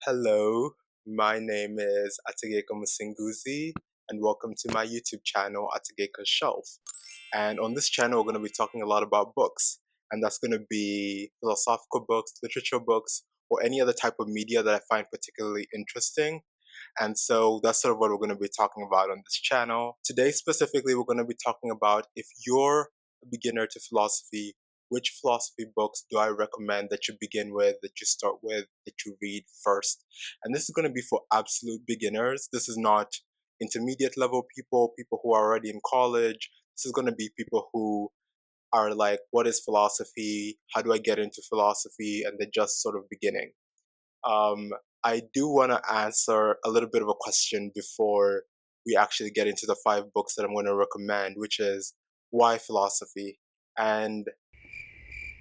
Hello, my name is Ategeka Musinguzi, and welcome to my YouTube channel, Ategeka Shelf. And on this channel, we're going to be talking a lot about books, and that's going to be philosophical books, literature books, or any other type of media that I find particularly interesting. And so that's sort of what we're going to be talking about on this channel. Today, specifically, we're going to be talking about if you're a beginner to philosophy, which philosophy books do I recommend that you begin with, that you start with, that you read first. And this is going to be for absolute beginners. This is not intermediate level people, people who are already in college. This is going to be people who are like, what is philosophy? How do I get into philosophy? And they're just sort of beginning. Um, I do want to answer a little bit of a question before we actually get into the five books that I'm going to recommend, which is why philosophy? And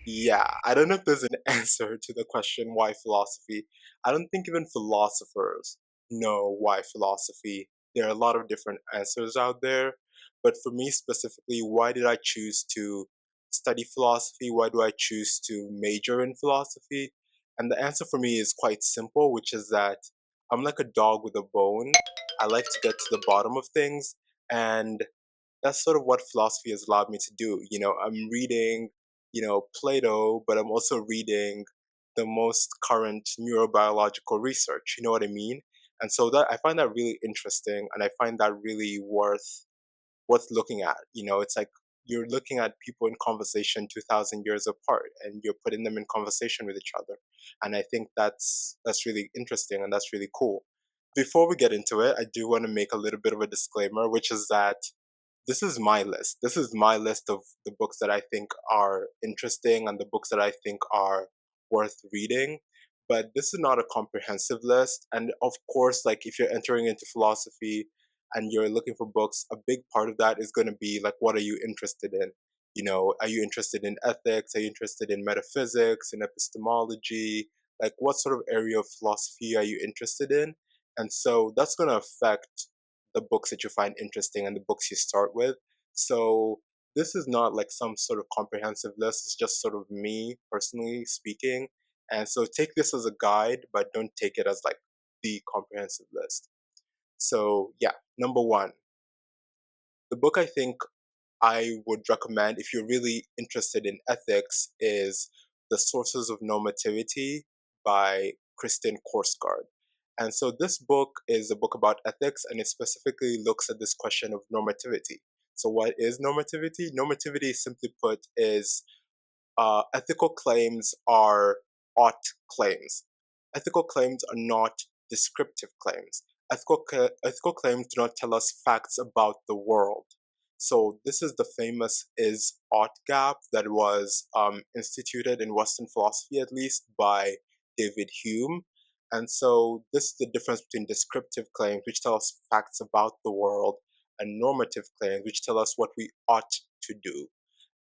yeah, I don't know if there's an answer to the question why philosophy. I don't think even philosophers know why philosophy. There are a lot of different answers out there, but for me specifically, why did I choose to study philosophy? Why do I choose to major in philosophy? And the answer for me is quite simple, which is that I'm like a dog with a bone. I like to get to the bottom of things, and that's sort of what philosophy has allowed me to do. I'm reading, Plato, but I'm also reading the most current neurobiological research. You know what I mean? And so that I find that really interesting, and I find that really worth looking at. It's like you're looking at people in conversation 2,000 years apart, and you're putting them in conversation with each other. And I think that's really interesting, and that's really cool. Before we get into it, I do want to make a little bit of a disclaimer, which is that this is my list. This is my list of the books that I think are interesting and the books that I think are worth reading. But this is not a comprehensive list. And of course, like if you're entering into philosophy and you're looking for books, a big part of that is going to be like, what are you interested in? Are you interested in ethics? Are you interested in metaphysics, in epistemology? Like, what sort of area of philosophy are you interested in? And so that's going to affect the books that you find interesting and the books you start with. So this is not like some sort of comprehensive list. It's just sort of me personally speaking. And so take this as a guide, but don't take it as like the comprehensive list. So yeah, number one, the book I think I would recommend if you're really interested in ethics is The Sources of Normativity by Kristen Korsgaard. And so this book is a book about ethics, and it specifically looks at this question of normativity. So what is normativity? Normativity, simply put, is ethical claims are ought claims. Ethical claims are not descriptive claims. Ethical claims do not tell us facts about the world. So this is the famous is ought gap that was instituted in Western philosophy, at least by David Hume. And so this is the difference between descriptive claims, which tell us facts about the world, and normative claims, which tell us what we ought to do.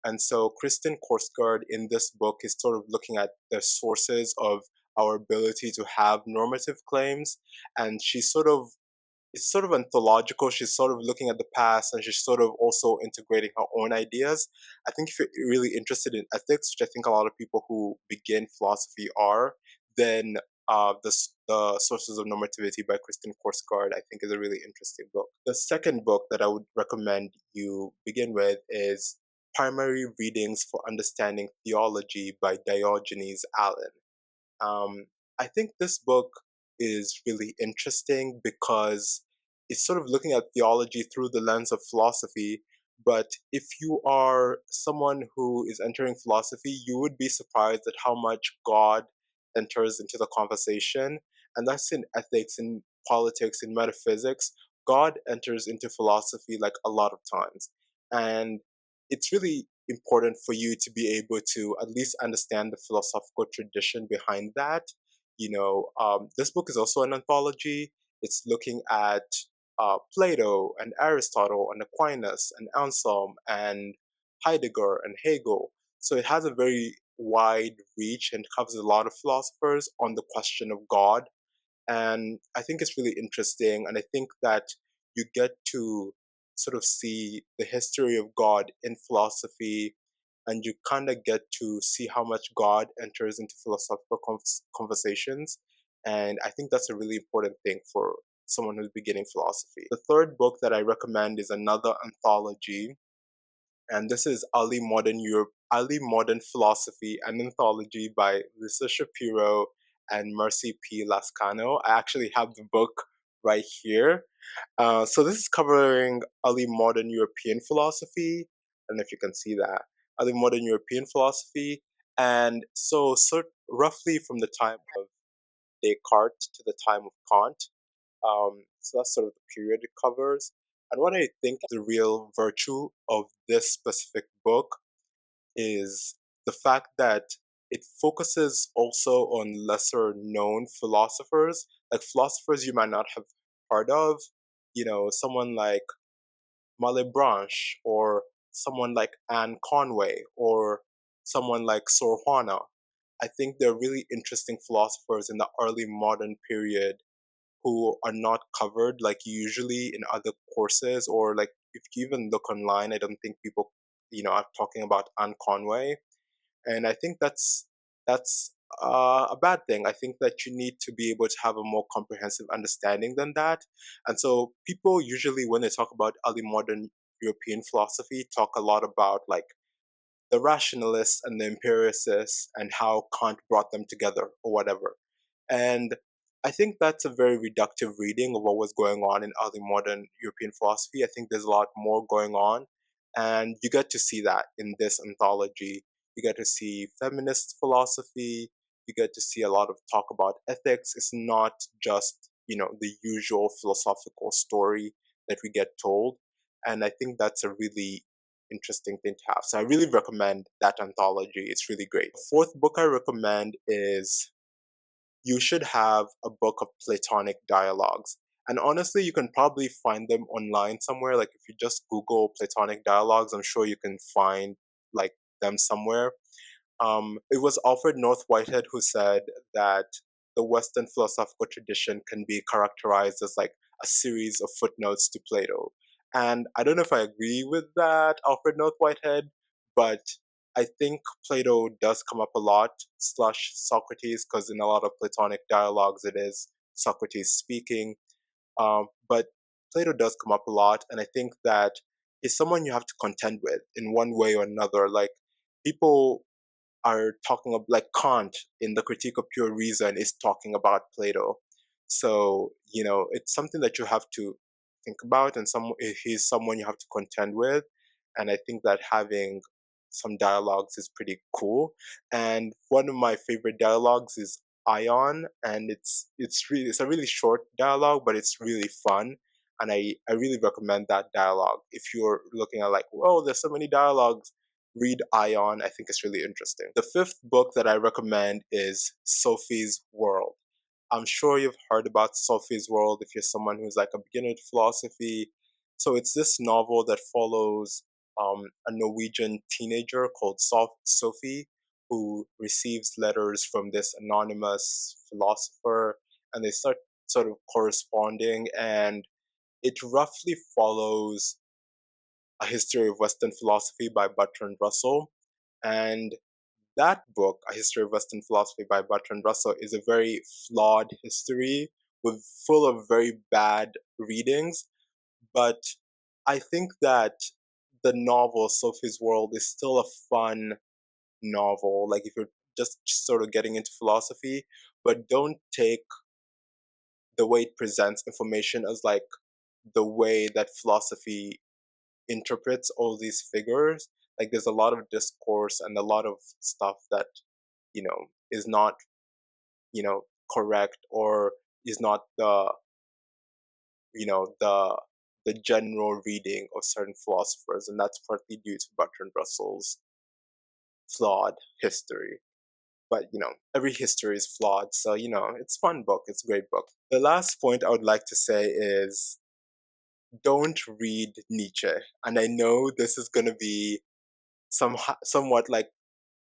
And so Kristen Korsgaard in this book is sort of looking at the sources of our ability to have normative claims. And it's sort of anthological. She's sort of looking at the past, and she's sort of also integrating her own ideas. I think if you're really interested in ethics, which I think a lot of people who begin philosophy are, then the Sources of Normativity by Kristen Korsgaard, I think, is a really interesting book. The second book that I would recommend you begin with is Primary Readings for Understanding Theology by Diogenes Allen. Um, I think this book is really interesting because it's sort of looking at theology through the lens of philosophy. But if you are someone who is entering philosophy, you would be surprised at how much God enters into the conversation. And that's in ethics, in politics, in metaphysics. God enters into philosophy like a lot of times. And it's really important for you to be able to at least understand the philosophical tradition behind that. This book is also an anthology. It's looking at Plato and Aristotle and Aquinas and Anselm and Heidegger and Hegel. So it has a very wide reach and covers a lot of philosophers on the question of God. And I think it's really interesting. And I think that you get to sort of see the history of God in philosophy, and you kind of get to see how much God enters into philosophical conversations. And I think that's a really important thing for someone who's beginning philosophy. The third book that I recommend is another anthology, and this is Early Modern Europe, Early Modern Philosophy, an anthology by Lisa Shapiro and Mercy P. Lascano. I actually have the book right here. So this is covering early modern European philosophy. I don't know if you can see that. Early modern European philosophy. And so roughly from the time of Descartes to the time of Kant. So that's sort of the period it covers. And what I think the real virtue of this specific book is the fact that it focuses also on lesser known philosophers, like philosophers you might not have heard of, someone like Malebranche or someone like Anne Conway or someone like Sor Juana. I think they're really interesting philosophers in the early modern period who are not covered like usually in other courses, or like if you even look online, I don't think people, are talking about Anne Conway. And I think that's a bad thing. I think that you need to be able to have a more comprehensive understanding than that. And so people usually, when they talk about early modern European philosophy, talk a lot about like the rationalists and the empiricists and how Kant brought them together or whatever. And I think that's a very reductive reading of what was going on in early modern European philosophy. I think there's a lot more going on. And you get to see that in this anthology. You get to see feminist philosophy. You get to see a lot of talk about ethics. It's not just, the usual philosophical story that we get told. And I think that's a really interesting thing to have. So I really recommend that anthology. It's really great. The fourth book I recommend is you should have a book of Platonic dialogues. And honestly, you can probably find them online somewhere. Like if you just Google Platonic dialogues, I'm sure you can find like them somewhere. It was Alfred North Whitehead who said that the Western philosophical tradition can be characterized as like a series of footnotes to Plato. And I don't know if I agree with that, Alfred North Whitehead, but I think Plato does come up a lot, slash Socrates, because in a lot of Platonic dialogues it is Socrates speaking. But Plato does come up a lot, and I think that he's someone you have to contend with in one way or another. Like people are talking about, like Kant in the Critique of Pure Reason is talking about Plato. So, it's something that you have to think about, and he's someone you have to contend with. And I think that having some dialogues is pretty cool. And one of my favorite dialogues is Ion, and it's a really short dialogue, but it's really fun. And I really recommend that dialogue. If you're looking at like, whoa, there's so many dialogues, read Ion. I think it's really interesting. The fifth book that I recommend is Sophie's World. I'm sure you've heard about Sophie's World if you're someone who's like a beginner to philosophy. So it's this novel that follows a Norwegian teenager called Sophie, who receives letters from this anonymous philosopher, and they start sort of corresponding, and it roughly follows a History of Western Philosophy by Bertrand Russell. And that book, A History of Western Philosophy by Bertrand Russell, is a very flawed history with full of very bad readings. But I think that the novel Sophie's World is still a fun novel. Like if you're just sort of getting into philosophy, but don't take the way it presents information as like the way that philosophy interprets all these figures. Like there's a lot of discourse and a lot of stuff that, is not, correct, or is not the general reading of certain philosophers. And that's partly due to Bertrand Russell's flawed history. But every history is flawed. So, it's a fun book. It's a great book. The last point I would like to say is don't read Nietzsche. And I know this is going to be somewhat like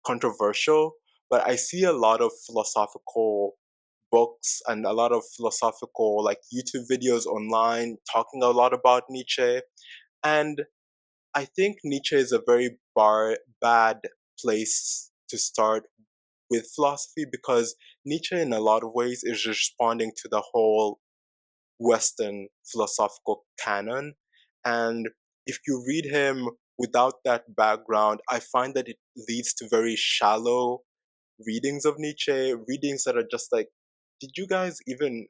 controversial, but I see a lot of philosophical books and a lot of philosophical like YouTube videos online talking a lot about Nietzsche. And I think Nietzsche is a very bad place to start with philosophy because Nietzsche, in a lot of ways, is responding to the whole Western philosophical canon. And if you read him without that background, I find that it leads to very shallow readings of Nietzsche, readings that are just like, did you guys even,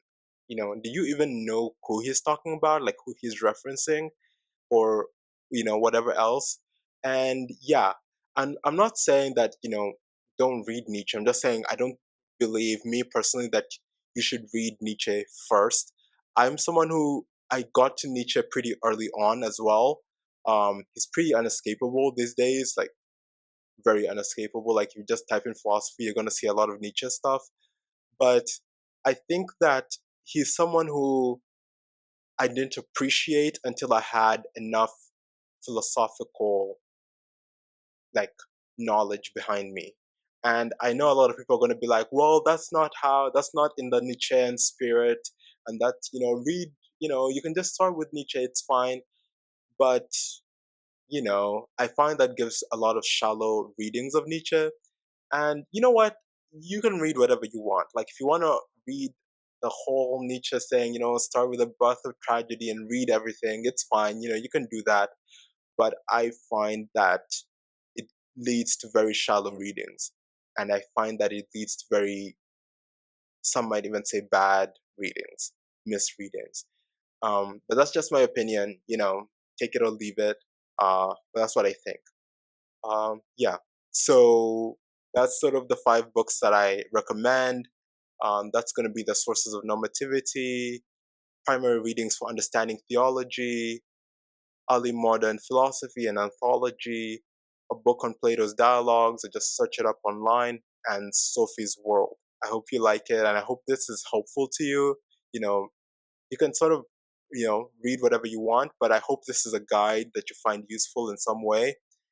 do you even know who he's talking about, like who he's referencing, or, whatever else? And yeah, and I'm not saying that, don't read Nietzsche. I'm just saying I don't believe, me personally, that you should read Nietzsche first. I'm someone who I got to Nietzsche pretty early on as well. He's pretty unescapable these days, like very unescapable. Like you just type in philosophy, you're gonna see a lot of Nietzsche stuff. But I think that he's someone who I didn't appreciate until I had enough philosophical like knowledge behind me. And I know a lot of people are going to be like, well, that's not in the Nietzschean spirit. And that, read, you can just start with Nietzsche, it's fine. But, I find that gives a lot of shallow readings of Nietzsche. And you know what? You can read whatever you want. Like, if you want to read the whole Nietzsche saying, start with the birth of tragedy and read everything, it's fine. You can do that. But I find that it leads to very shallow readings. And I find that it leads to some might even say bad readings, misreadings. But that's just my opinion, take it or leave it. But that's what I think. Yeah. So that's sort of the 5 books that I recommend. That's going to be the Sources of Normativity, Primary Readings for Understanding Theology, Early Modern Philosophy and Anthology, a book on Plato's Dialogues, or just search it up online, and Sophie's World. I hope you like it, and I hope this is helpful to you. You know, you can sort of, read whatever you want, but I hope this is a guide that you find useful in some way.